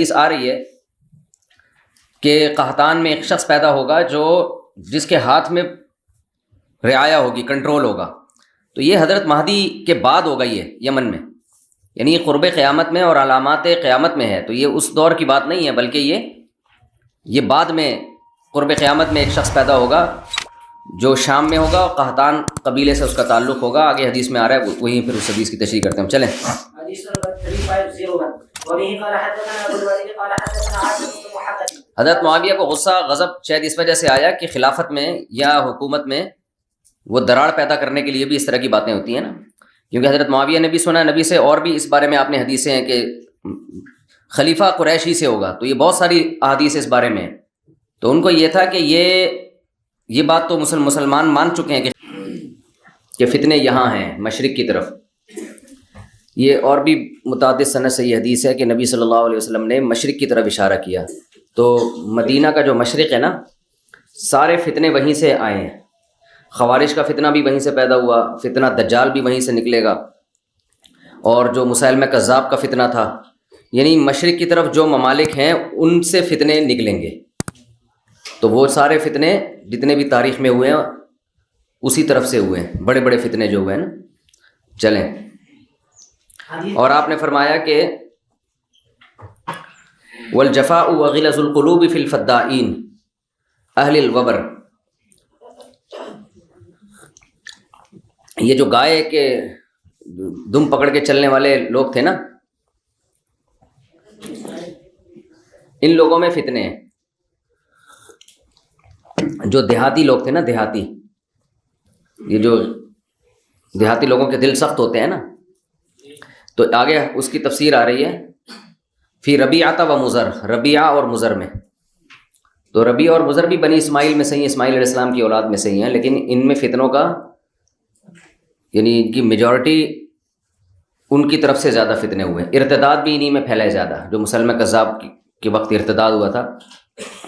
حدیث آ رہی ہے کہ قحطان میں ایک شخص پیدا ہوگا جس کے ہاتھ میں رعایا ہوگی، کنٹرول ہوگا، تو یہ حضرت مہدی کے بعد ہوگا، یہ یمن میں، یعنی قرب قیامت میں اور علامات قیامت میں ہے، تو یہ اس دور کی بات نہیں ہے، بلکہ یہ بعد میں قرب قیامت میں ایک شخص پیدا ہوگا جو شام میں ہوگا، اور قحطان قبیلے سے اس کا تعلق ہوگا۔ آگے حدیث میں آ رہا ہے، وہیں پھر اس حدیث کی تشریح کرتے ہیں، چلیں۔ حضرت معاویہ کو غصہ، غضب شاید اس وجہ سے آیا کہ خلافت میں یا حکومت میں وہ دراڑ پیدا کرنے کے لیے بھی اس طرح کی باتیں ہوتی ہیں نا، کیونکہ حضرت معاویہ نے بھی سنا نبی سے، اور بھی اس بارے میں آپ نے حدیثیں ہیں کہ خلیفہ قریشی سے ہوگا، تو یہ بہت ساری احادیث اس بارے میں، تو ان کو یہ تھا کہ یہ بات تو مسلمان مان چکے ہیں کہ فتنے یہاں ہیں مشرق کی طرف۔ یہ اور بھی متعدد سند سے یہ حدیث ہے کہ نبی صلی اللہ علیہ وسلم نے مشرق کی طرف اشارہ کیا، تو مدینہ کا جو مشرق ہے نا، سارے فتنے وہیں سے آئے ہیں، خوارج کا فتنہ بھی وہیں سے پیدا ہوا، فتنہ دجال بھی وہیں سے نکلے گا، اور جو مسیلمہ کذاب کا فتنہ تھا، یعنی مشرق کی طرف جو ممالک ہیں ان سے فتنے نکلیں گے، تو وہ سارے فتنے جتنے بھی تاریخ میں ہوئے ہیں اسی طرف سے ہوئے ہیں، بڑے بڑے فتنے جو ہوئے ہیں نا۔ چلیں، اور آپ نے فرمایا کہ والجفاء وغلظ القلوب فی الفدائین اہل الوبر، یہ جو گائے کے دم پکڑ کے چلنے والے لوگ تھے نا، ان لوگوں میں فتنے ہیں۔ جو دیہاتی لوگ تھے نا، یہ جو دیہاتی لوگوں کے دل سخت ہوتے ہیں نا، تو آگے اس کی تفسیر آ رہی ہے فی ربیعۃ و مضر، ربیعہ اور مضر میں، تو ربیعہ اور مضر بھی بنی اسماعیل میں سے ہیں، اسماعیل علیہ السلام کی اولاد میں سے ہی ہیں، لیکن ان میں فتنوں کا یعنی ان کی میجورٹی ان کی طرف سے زیادہ فتنے ہوئے، ارتداد بھی انہی میں پھیلا ہے زیادہ، جو مسلمہ کذاب کے وقت ارتداد ہوا تھا،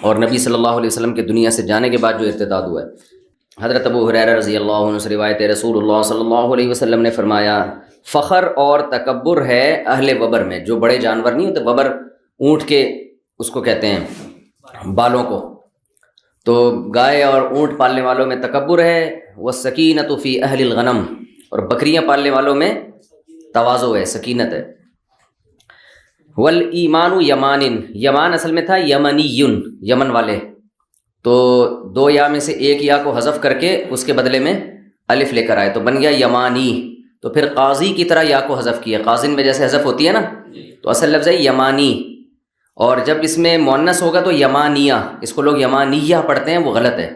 اور نبی صلی اللہ علیہ وسلم کے دنیا سے جانے کے بعد جو ارتداد ہوا ہے۔ حضرت ابو ہریرہ رضی اللہ عنہ سے روایت ہے، رسول اللہ صلی اللہ علیہ وسلم نے فرمایا فخر اور تکبر ہے اہل وبر میں، جو بڑے جانور نہیں ہوتے، وبر اونٹ کے اس کو کہتے ہیں بالوں کو، تو گائے اور اونٹ پالنے والوں میں تکبر ہے، والسکینۃ فی اہل الغنم، اور بکریاں پالنے والوں میں تواضع ہے، سکینت ہے۔ والایمان یمان، یمان اصل میں تھا یمنی، یمن والے، تو دو یا میں سے ایک یا کو حذف کر کے اس کے بدلے میں الف لے کر آئے تو بن گیا یمانی، تو پھر قاضی کی طرح یا کو حذف کیا، قاضن میں جیسے حذف ہوتی ہے نا، تو اصل لفظ ہے یمانی، اور جب اس میں مؤنث ہوگا تو یمانیہ، اس کو لوگ یمانیہ پڑھتے ہیں، وہ غلط ہے،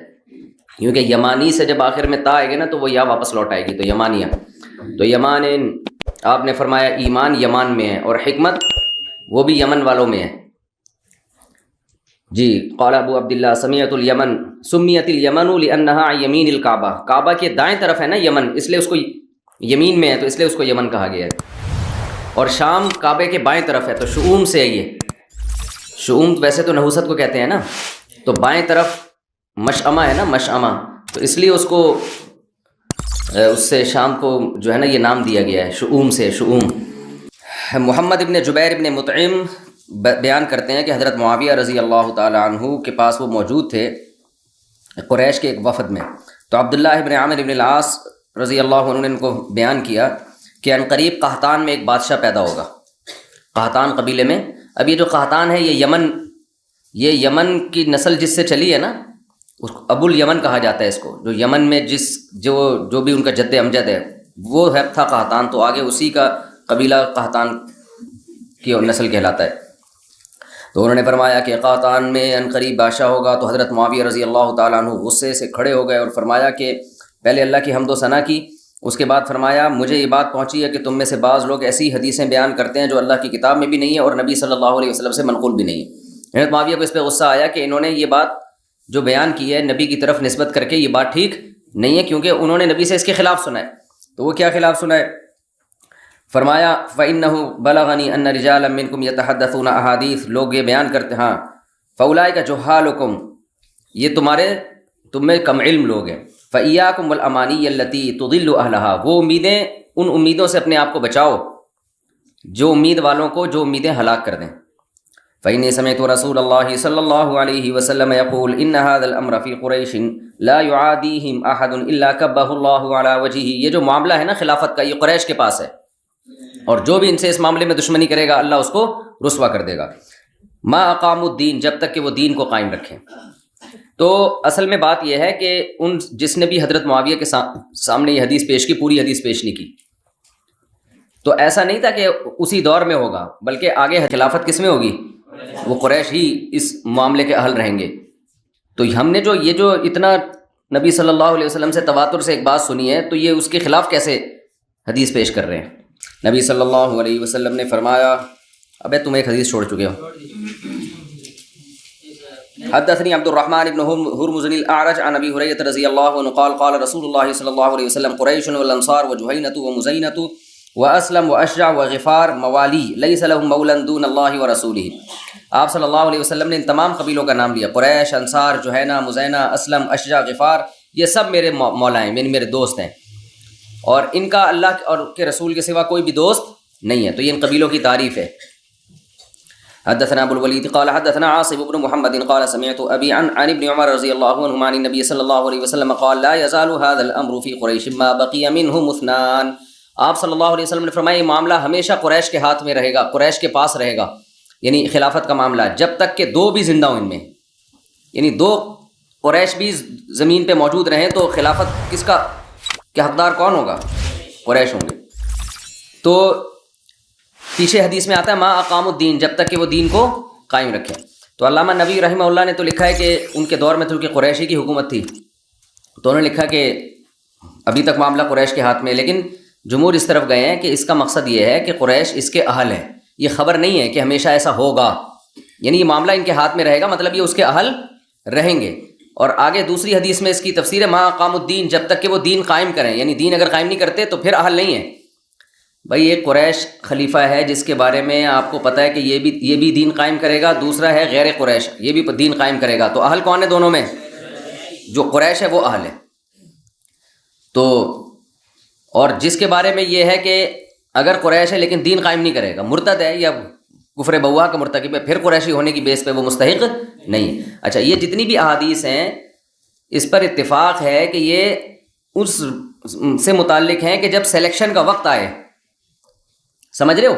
کیونکہ یمانی سے جب آخر میں تا آئے گا نا تو وہ یا واپس لوٹ آئے گی، تو یمانیہ، تو یمان آپ نے فرمایا ایمان یمان میں ہے، اور حکمت وہ بھی یمن والوں میں ہے۔ جی، قال ابو عبداللہ سمیت الیمن سمیت الیمن لانہا یمین الکعبہ، کعبہ کے دائیں طرف ہے نا یمن، اس لیے اس کو یمین میں ہے، تو اس لیے اس کو یمن کہا گیا ہے، اور شام کعبے کے بائیں طرف ہے، تو شؤوم سے ہے، یہ شؤوم ویسے تو نحوست کو کہتے ہیں نا، تو بائیں طرف مشعمہ ہے نا، مشعمہ، تو اس لیے اس کو اس سے شام کو جو ہے نا یہ نام دیا گیا ہے، شؤوم سے، شؤوم۔ محمد ابن جبیر ابن مطعم بیان کرتے ہیں کہ حضرت معاویہ رضی اللہ تعالی عنہ کے پاس وہ موجود تھے قریش کے ایک وفد میں، تو عبداللہ ابن عامر ابن العاص رضی اللہ عنہ نے ان کو بیان کیا کہ ان قریب قحطان میں ایک بادشاہ پیدا ہوگا، قحطان قبیلے میں۔ اب یہ جو قحطان ہے یہ یمن کی نسل جس سے چلی ہے نا، اس کو ابو الیمن کہا جاتا ہے، اس کو جو یمن میں جو بھی ان کا جد امجد ہے وہ ہے تھا قحطان، تو آگے اسی کا قبیلہ قحطان کی نسل کہلاتا ہے۔ تو انہوں نے فرمایا کہ قحطان میں ان قریب بادشاہ ہوگا، تو حضرت معاویہ رضی اللہ تعالیٰ عنہ غصے سے کھڑے ہو گئے اور فرمایا کہ پہلے اللہ کی حمد و ثنا کی، اس کے بعد فرمایا مجھے یہ بات پہنچی ہے کہ تم میں سے بعض لوگ ایسی حدیثیں بیان کرتے ہیں جو اللہ کی کتاب میں بھی نہیں ہے اور نبی صلی اللہ علیہ وسلم سے منقول بھی نہیں ہے۔ حضرت معاویہ کو اس پہ غصہ آیا کہ انہوں نے یہ بات جو بیان کی ہے نبی کی طرف نسبت کر کے، یہ بات ٹھیک نہیں ہے، کیونکہ انہوں نے نبی سے اس کے خلاف سنا ہے۔ تو وہ کیا خلاف سنا ہے؟ فرمایا فَإِنَّهُ بَلَغَنِي أَنَّ رِجَالًا مِّنكُمْ يَتَحَدَّثُونَ أَحَادِيث، لوگ یہ بیان کرتے ہاں، فَأُولَٰئِكَ جُهَّالُكُمْ، یہ تم میں کم علم لوگ ہیں، فَإِيَّاكُمْ وَالْأَمَانِيَّ الَّتِي تُضِلُّ أَهْلَهَا، وہ امیدیں، ان امیدوں سے اپنے آپ کو بچاؤ جو امید والوں کو جو امیدیں ہلاک کر دیں۔ فإني سمعت رسول الله صلى الله عليه وسلم يقول إن هذا الأمر في قريش لا يعاديهم أحد إلا كبه الله على وجهه. یہ جو معاملہ ہے نا خلافت کا، یہ قریش کے پاس ہے، اور جو بھی ان سے اس معاملے میں دشمنی کرے گا اللہ اس کو رسوا کر دے گا. ما اقام الدین، جب تک کہ وہ دین کو قائم رکھیں. تو اصل میں بات یہ ہے کہ جس نے بھی حضرت معاویہ کے سامنے یہ حدیث پیش کی، پوری حدیث پیش نہیں کی، تو ایسا نہیں تھا کہ اسی دور میں ہوگا، بلکہ آگے خلافت کس میں ہوگی؟ وہ قریش ہی اس معاملے کے اہل رہیں گے. تو ہم نے جو اتنا نبی صلی اللہ علیہ وسلم سے تواتر سے ایک بات سنی ہے، تو یہ اس کے خلاف کیسے حدیث پیش کر رہے ہیں؟ نبی صلی اللہ علیہ وسلم نے فرمایا، ابے تم ایک حدیث چھوڑ چکے ہو. حدثني عبد الرحمن بن هرمز الأعرج عن أبي هريرة رضي الله عنه قال قال رسول الله صلى الله عليه وسلم قريش والأنصار وجهينة ومزينة وأسلم وأشجع وغفار موالي ليس لهم مولى دون الله ورسوله. آپ صلی اللہ علیہ وسلم نے ان تمام قبیلوں کا نام لیا، قریش، انصار، جوہینہ، مزینہ، اسلم، اشجع، غفار، یہ سب میرے مولا ہیں، میرے دوست ہیں، اور ان کا اللہ اور کے رسول کے سوا کوئی بھی دوست نہیں ہے. تو یہ ان قبیلوں کی تعریف ہے. حدثنا ابو الولید قال حدثنا عاصم بن محمد قال سمعت ابي عن ابن عمر رضي الله عنهما عن النبي صلى الله عليه وسلم قال لا يزال هذا الامر في قريش ما بقي منهم اثنان. آپ صلی اللہ علیہ وسلم نے فرمایا یہ معاملہ ہمیشہ قریش کے ہاتھ میں رہے گا، قریش کے پاس رہے گا، یعنی خلافت کا معاملہ، جب تک کہ دو بھی زندہ ہوں ان میں، یعنی دو قریش بھی زمین پہ موجود رہیں تو خلافت کس کا کہ حقدار کون ہوگا؟ قریش ہوں گے. تو پیچھے حدیث میں آتا ہے ما اقام الدین، جب تک کہ وہ دین کو قائم رکھیں. تو علامہ نووی رحمہ اللہ نے تو لکھا ہے کہ ان کے دور میں تو کہ قریشی کی حکومت تھی، تو انہوں نے لکھا کہ ابھی تک معاملہ قریش کے ہاتھ میں، لیکن جمہور اس طرف گئے ہیں کہ اس کا مقصد یہ ہے کہ قریش اس کے اہل ہیں. یہ خبر نہیں ہے کہ ہمیشہ ایسا ہوگا، یعنی یہ معاملہ ان کے ہاتھ میں رہے گا، مطلب یہ اس کے اہل رہیں گے. اور آگے دوسری حدیث میں اس کی تفسیر ہے ما اقام الدین، جب تک کہ وہ دین قائم کریں، یعنی دین اگر قائم نہیں کرتے تو پھر اہل نہیں ہیں. بھائی ایک قریش خلیفہ ہے جس کے بارے میں آپ کو پتہ ہے کہ یہ بھی دین قائم کرے گا، دوسرا ہے غیر قریش، یہ بھی دین قائم کرے گا، تو اہل کون ہے دونوں میں؟ جو قریش ہے وہ اہل ہے. تو اور جس کے بارے میں یہ ہے کہ اگر قریش ہے لیکن دین قائم نہیں کرے گا، مرتد ہے یا کفر بوا کا مرتکب ہے، پھر قریشی ہونے کی بیس پہ وہ مستحق نہیں. اچھا، یہ جتنی بھی احادیث ہیں اس پر اتفاق ہے کہ یہ اس سے متعلق ہیں کہ جب سلیکشن کا وقت آئے، سمجھ رہے ہو.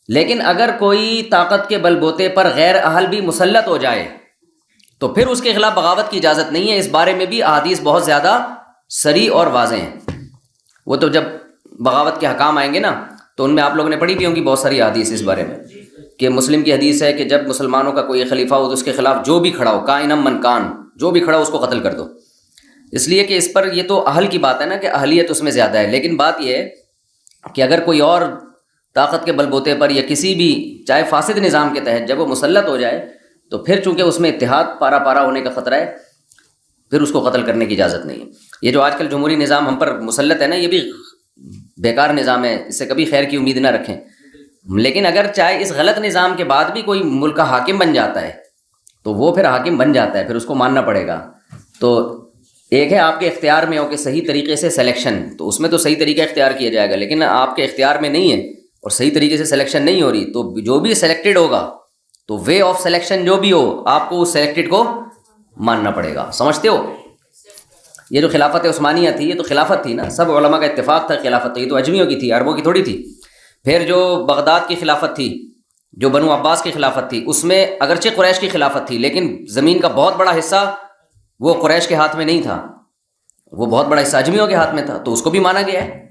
لیکن اگر کوئی طاقت کے بل بوتے پر غیر اہل بھی مسلط ہو جائے تو پھر اس کے خلاف بغاوت کی اجازت نہیں ہے. اس بارے میں بھی احادیث بہت زیادہ صریح اور واضح ہیں. وہ تو جب بغاوت کے حکام آئیں گے نا تو ان میں آپ لوگوں نے پڑھی بھی ہوں گی بہت ساری حدیث اس بارے میں، کہ مسلم کی حدیث ہے کہ جب مسلمانوں کا کوئی خلیفہ ہو تو اس کے خلاف جو بھی کھڑا ہو، کائنم من کان، جو بھی کھڑا ہو اس کو قتل کر دو. اس لیے کہ اس پر یہ تو اہل کی بات ہے نا کہ اہلیت اس میں زیادہ ہے. لیکن بات یہ ہے کہ اگر کوئی اور طاقت کے بل بوتے پر یا کسی بھی چاہے فاسد نظام کے تحت جب وہ مسلط ہو جائے تو پھر چونکہ اس میں اتحاد پارا پارا ہونے کا خطرہ ہے، پھر اس کو قتل کرنے کی اجازت نہیں ہے. یہ جو آج کل جمہوری نظام ہم پر مسلط ہے نا، یہ بھی بیکار نظام ہے، اس سے کبھی خیر کی امید نہ رکھیں. لیکن اگر چاہے اس غلط نظام کے بعد بھی کوئی ملک کا حاکم بن جاتا ہے تو وہ پھر حاکم بن جاتا ہے، پھر اس کو ماننا پڑے گا. تو ایک ہے آپ کے اختیار میں ہو کہ صحیح طریقے سے سلیکشن، تو اس میں تو صحیح طریقہ اختیار کیا جائے گا. لیکن آپ کے اختیار میں نہیں ہے اور صحیح طریقے سے سلیکشن نہیں ہو رہی تو جو بھی سلیکٹڈ ہوگا تو وے آف سلیکشن جو بھی ہو آپ کو اس سلیکٹڈ کو ماننا پڑے گا. سمجھتے ہو؟ یہ جو خلافت عثمانیہ تھی یہ تو خلافت تھی نا، سب علماء کا اتفاق تھا خلافت، یہ تو اجمیوں کی تھی، عربوں کی تھوڑی تھی. پھر جو بغداد کی خلافت تھی، جو بنو عباس کی خلافت تھی، اس میں اگرچہ قریش کی خلافت تھی لیکن زمین کا بہت بڑا حصہ وہ قریش کے ہاتھ میں نہیں تھا، وہ بہت بڑا حصہ اجمیوں کے ہاتھ میں تھا، تو اس کو بھی مانا گیا ہے.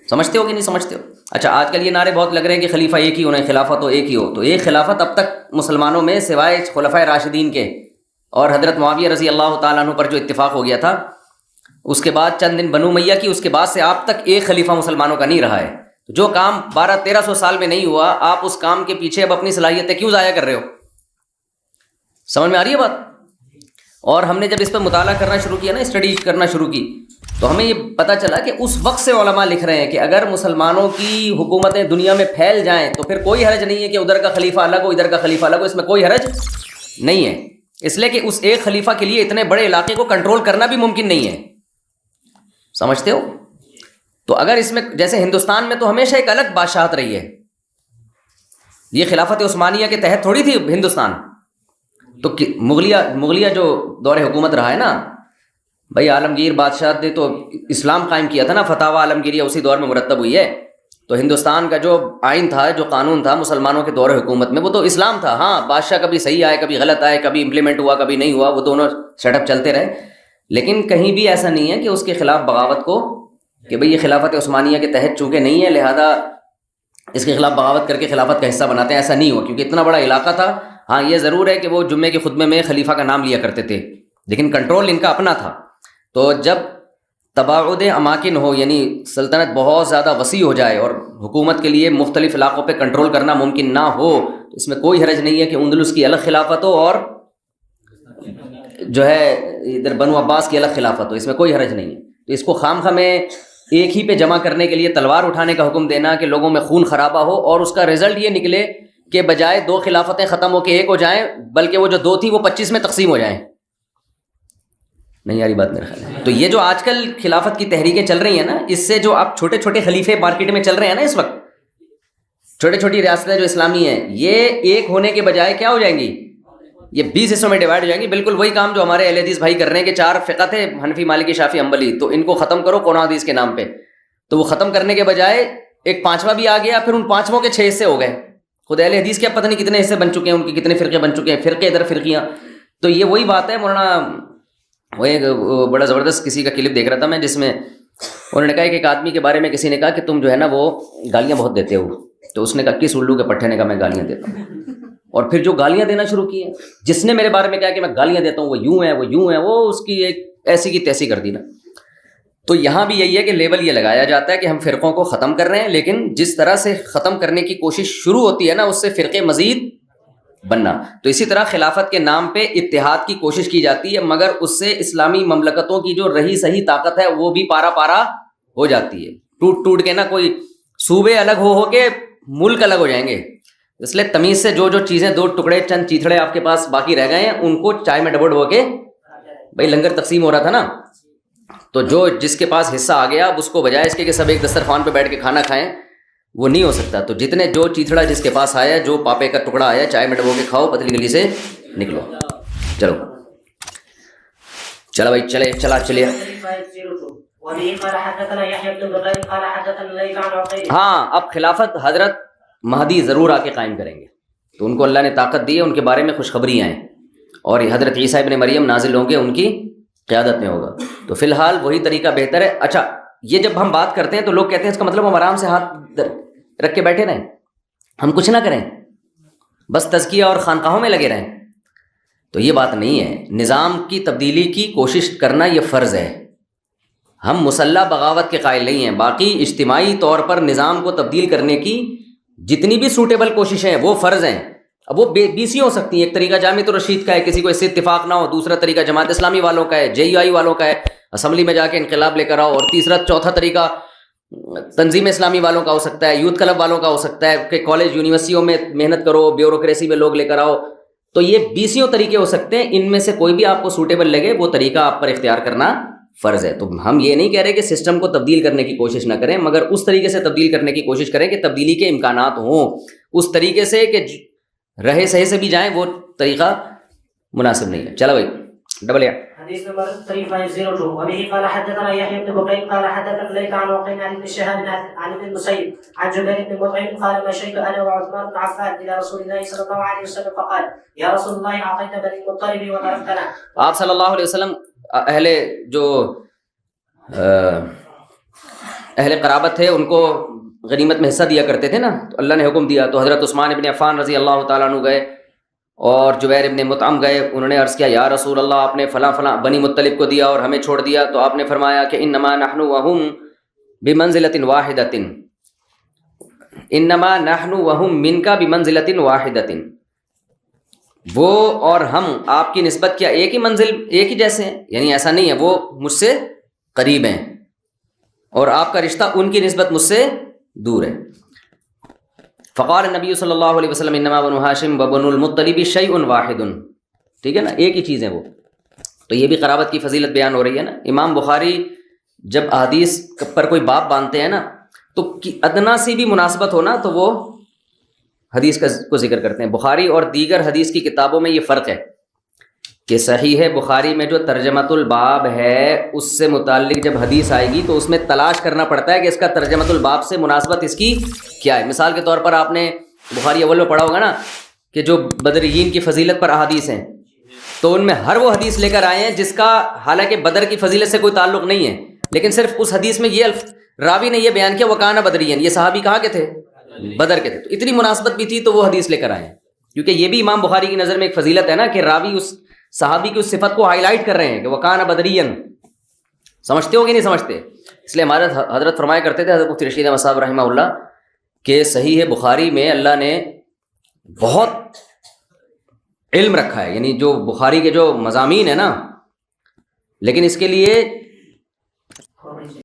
سمجھتے ہو کہ نہیں سمجھتے ہو؟ اچھا، آج کل یہ نعرے بہت لگ رہے ہیں کہ خلیفہ ایک ہی ہونا ہے، خلافت تو ایک ہی ہو. تو ایک خلافت اب تک مسلمانوں میں سوائے خلفائے راشدین کے اور حضرت معاویہ رضی اللہ تعالیٰ عنہ پر جو اتفاق ہو گیا تھا، اس کے بعد چند دن بنو امیہ کی، اس کے بعد سے آپ تک ایک خلیفہ مسلمانوں کا نہیں رہا ہے. جو کام 1200-1300 سال میں نہیں ہوا، آپ اس کام کے پیچھے اب اپنی صلاحیتیں کیوں ضائع کر رہے ہو؟ سمجھ میں آ رہی ہے بات؟ اور ہم نے جب اس پہ مطالعہ کرنا شروع کیا نا، اسٹڈی کرنا شروع کی، تو ہمیں یہ پتہ چلا کہ اس وقت سے علماء لکھ رہے ہیں کہ اگر مسلمانوں کی حکومتیں دنیا میں پھیل جائیں تو پھر کوئی حرج نہیں ہے کہ ادھر کا خلیفہ الگ ہو ادھر کا خلیفہ الگ ہو، اس میں کوئی حرج نہیں ہے. اس لیے کہ اس ایک خلیفہ کے لیے اتنے بڑے علاقے کو کنٹرول کرنا بھی ممکن نہیں ہے. سمجھتے ہو؟ تو اگر اس میں جیسے ہندوستان میں تو ہمیشہ ایک الگ بادشاہت رہی ہے، یہ خلافت عثمانیہ کے تحت تھوڑی تھی ہندوستان. تو مغلیہ جو دور حکومت رہا ہے نا بھائی، عالمگیر بادشاہ نے تو اسلام قائم کیا تھا نا، فتاوی عالمگیریہ اسی دور میں مرتب ہوئی ہے. تو ہندوستان کا جو آئین تھا، جو قانون تھا مسلمانوں کے دور حکومت میں، وہ تو اسلام تھا. ہاں بادشاہ کبھی صحیح آئے کبھی غلط آئے، کبھی امپلیمنٹ ہوا کبھی نہیں ہوا، وہ دونوں سیٹ اپ چلتے رہے. لیکن کہیں بھی ایسا نہیں ہے کہ اس کے خلاف بغاوت کو، کہ بھئی یہ خلافت عثمانیہ کے تحت چونکہ نہیں ہے لہذا اس کے خلاف بغاوت کر کے خلافت کا حصہ بناتے ہیں. ایسا نہیں ہوا کیونکہ اتنا بڑا علاقہ تھا. ہاں یہ ضرور ہے کہ وہ جمعے کے خطبے میں خلیفہ کا نام لیا کرتے تھے، لیکن کنٹرول ان کا اپنا تھا. تو جب تباعد اماکن ہو، یعنی سلطنت بہت زیادہ وسیع ہو جائے اور حکومت کے لیے مختلف علاقوں پہ کنٹرول کرنا ممکن نہ ہو، تو اس میں کوئی حرج نہیں ہے کہ اندلس کی الگ خلافت ہو اور جو ہے ادھر بنو عباس کی الگ خلافت ہو، اس میں کوئی حرج نہیں ہے. تو اس کو خام خواہ میں ایک ہی پہ جمع کرنے کے لیے تلوار اٹھانے کا حکم دینا کہ لوگوں میں خون خرابہ ہو، اور اس کا رزلٹ یہ نکلے کہ بجائے 2 خلافتیں ختم ہو کے ایک ہو جائیں، بلکہ وہ جو 2 تھی وہ 25 میں تقسیم ہو جائیں. نہیں یاری بات میرے خیال ہے. تو یہ جو آج کل خلافت کی تحریکیں چل رہی ہیں نا، اس سے جو اب چھوٹے چھوٹے خلیفے مارکیٹ میں چل رہے ہیں نا اس وقت، چھوٹی چھوٹی ریاستیں جو اسلامی ہیں، یہ ایک ہونے کے بجائے کیا ہو جائیں گی، یہ 20 حصوں میں ڈیوائڈ ہو جائیں گی. بالکل وہی کام جو ہمارے اہل حدیث بھائی کر رہے ہیں کہ 4 فقہ تھے، حنفی مالکی شافعی حنبلی، تو ان کو ختم کرو قرآن حدیث کے نام پہ. تو وہ ختم کرنے کے بجائے ایک 5واں بھی آ گیا، پھر ان 5 کے 6 حصے ہو گئے. خود اہل حدیث کے اب پتہ نہیں کتنے حصے بن چکے ہیں، ان کے کتنے فرقے بن چکے ہیں، فرقے ادھر فرقیاں. تو یہ وہی بات ہے. مولانا وہ ایک بڑا زبردست کسی کا کلپ دیکھ رہا تھا میں، جس میں انہوں نے کہا کہ ایک آدمی کے بارے میں کسی نے کہا کہ تم جو ہے نا وہ گالیاں بہت دیتے ہو. تو اس نے کہا کس الو کے پٹھے نے کہا میں گالیاں دیتا ہوں. اور پھر جو گالیاں دینا شروع کی ہیں، جس نے میرے بارے میں کہا کہ میں گالیاں دیتا ہوں وہ یوں ہے وہ یوں ہے، وہ اس کی ایک ایسی کی تیسی کر دی نا. تو یہاں بھی یہی ہے کہ لیبل یہ لگایا جاتا ہے کہ ہم فرقوں کو ختم کر رہے ہیں، لیکن جس طرح سے ختم کرنے کی کوشش شروع ہوتی ہے نا، اس سے فرقے مزید بننا. تو اسی طرح خلافت کے نام پہ اتحاد کی کوشش کی جاتی ہے، مگر اس سے اسلامی مملکتوں کی جو رہی صحیح طاقت ہے وہ بھی پارا پارا ہو جاتی ہے. ٹوٹ ٹوٹ کے نا، کوئی صوبے الگ ہو کے ملک الگ ہو جائیں گے. اس لیے تمیز سے جو جو چیزیں 2 ٹکڑے چند چیتھڑے آپ کے پاس باقی رہ گئے ہیں، ان کو چائے میں ڈبو ڈبو کے، بھائی لنگر تقسیم ہو رہا تھا نا، تو جو جس کے پاس حصہ آ گیا اب اس کو بجائے اس کے کہ سب ایک دسترخوان پہ بیٹھ کے کھانا کھائیں، وہ نہیں ہو سکتا. تو جتنے جو چیتھڑا جس کے پاس آیا، جو پاپے کا ٹکڑا آیا، چائے میں ڈبو کے کھاؤ، پتلی گلی سے نکلو. چلو بھائی چلیے. ہاں اب خلافت حضرت مہدی ضرور آ کے قائم کریں گے، تو ان کو اللہ نے طاقت دی ہے، ان کے بارے میں خوشخبری آئیں، اور حضرت عیسیٰ ابن مریم نازل ہوں گے، ان کی قیادت میں ہوگا. تو فی الحال وہی طریقہ بہتر ہے. اچھا یہ جب ہم بات کرتے ہیں تو لوگ کہتے ہیں اس کا مطلب ہم آرام سے ہاتھ رکھ کے بیٹھے رہیں، ہم کچھ نہ کریں، بس تزکیہ اور خانقاہوں میں لگے رہیں. تو یہ بات نہیں ہے. نظام کی تبدیلی کی کوشش کرنا یہ فرض ہے. ہم مسلح بغاوت کے قائل نہیں ہیں. باقی اجتماعی طور پر نظام کو تبدیل کرنے کی جتنی بھی سوٹیبل کوششیں ہیں وہ فرض ہیں. اب وہ 20 ہو سکتی ہیں. ایک طریقہ جامعۃ الرشید کا ہے، کسی کو اس سے اتفاق نہ ہو. دوسرا طریقہ جماعت اسلامی والوں کا ہے، JUI والوں کا ہے، اسمبلی میں جا کے انقلاب لے کر آؤ. اور تیسرا چوتھا طریقہ تنظیم اسلامی والوں کا ہو سکتا ہے، یوتھ کلب والوں کا ہو سکتا ہے کہ کالج یونیورسٹیوں میں محنت کرو، بیوروکریسی میں لوگ لے کر آؤ. تو یہ 20 طریقے ہو سکتے ہیں. ان میں سے کوئی بھی آپ کو سوٹیبل لگے وہ طریقہ آپ پر اختیار کرنا فرض ہے. تو ہم یہ نہیں کہہ رہے کہ سسٹم کو تبدیل کرنے کی کوشش نہ کریں، مگر اس طریقے سے تبدیل کرنے کی کوشش کریں کہ تبدیلی کے امکانات ہوں. اس طریقے سے کہ رہے صحیح سے بھی جائیں، وہ طریقہ مناسب نہیں ہے. چلو بھائی ڈبل یا حديث نمبر 3502 وبه قال حدثنا يحيى بن بكير قال حدثنا ليث عن وقيل عن ابن شهاب عن ابن المسيب عن جبير بن مطعم قال مشيت انا وعثمان بن عفان الى رسول الله صلى الله عليه وسلم فقال يا رسول الله اعطيت بني المطلب وتركتنا. آپ صلی اللہ علیہ وسلم اہل قرابت تھے، ان کو غنیمت میں حصہ دیا کرتے تھے نا، تو اللہ نے حکم دیا. تو حضرت عثمان ابن عفان رضی اللہ تعالیٰ عنہ گئے اور جبیر ابن مطعم گئے. انہوں نے عرض کیا یا رسول اللہ آپ نے فلاں فلاں بنی مطلب کو دیا اور ہمیں چھوڑ دیا. تو آپ نے فرمایا کہ انما نحن وهم بمنزلۃ واحدۃ، انما نحن وهم منک بمنزلۃ واحدۃ. وہ اور ہم آپ کی نسبت کیا ایک ہی منزل ایک ہی جیسے ہیں، یعنی ایسا نہیں ہے وہ مجھ سے قریب ہیں اور آپ کا رشتہ ان کی نسبت مجھ سے دور ہے. فقال نبی صلی اللہ علیہ وسلم انما بنو ہاشم و بنو المطلب شیء واحد. ٹھیک ہے نا، ایک ہی چیز ہے وہ. تو یہ بھی قرابت کی فضیلت بیان ہو رہی ہے نا. امام بخاری جب احادیث پر کوئی باب باندھتے ہیں نا، تو ادنا سی بھی مناسبت ہو نا تو وہ حدیث کو ذکر کرتے ہیں. بخاری اور دیگر حدیث کی کتابوں میں یہ فرق ہے کہ صحیح ہے بخاری میں جو ترجمۃ الباب ہے اس سے متعلق جب حدیث آئے گی تو اس میں تلاش کرنا پڑتا ہے کہ اس کا ترجمۃ الباب سے مناسبت اس کی کیا ہے. مثال کے طور پر آپ نے بخاری اول میں پڑھا ہوگا نا کہ جو بدریین کی فضیلت پر احادیث ہیں تو ان میں ہر وہ حدیث لے کر آئے ہیں جس کا حالانکہ بدر کی فضیلت سے کوئی تعلق نہیں ہے، لیکن صرف اس حدیث میں یہ راوی نے یہ بیان کیا وکانہ بدرین، یہ صحابی کہاں کے تھے؟ بدر کے تھے. تو اتنی مناسبت بھی تھی تو وہ حدیث لے کر آئے ہیں، کیونکہ یہ بھی امام بخاری کی نظر میں ایک فضیلت ہے نا کہ راوی اس صحابی کی اس صفت کو ہائی لائٹ کر رہے ہیں کہ وکانہ بدرین. سمجھتے ہو کہ نہیں سمجھتے؟ اس لیے ہمارے حضرت فرمایا کرتے تھے حضرت مفتی رشید احمد صاحب رحمہ اللہ کہ صحیح بخاری میں اللہ نے بہت علم رکھا ہے، یعنی جو بخاری کے جو مضامین ہیں نا، لیکن اس کے لیے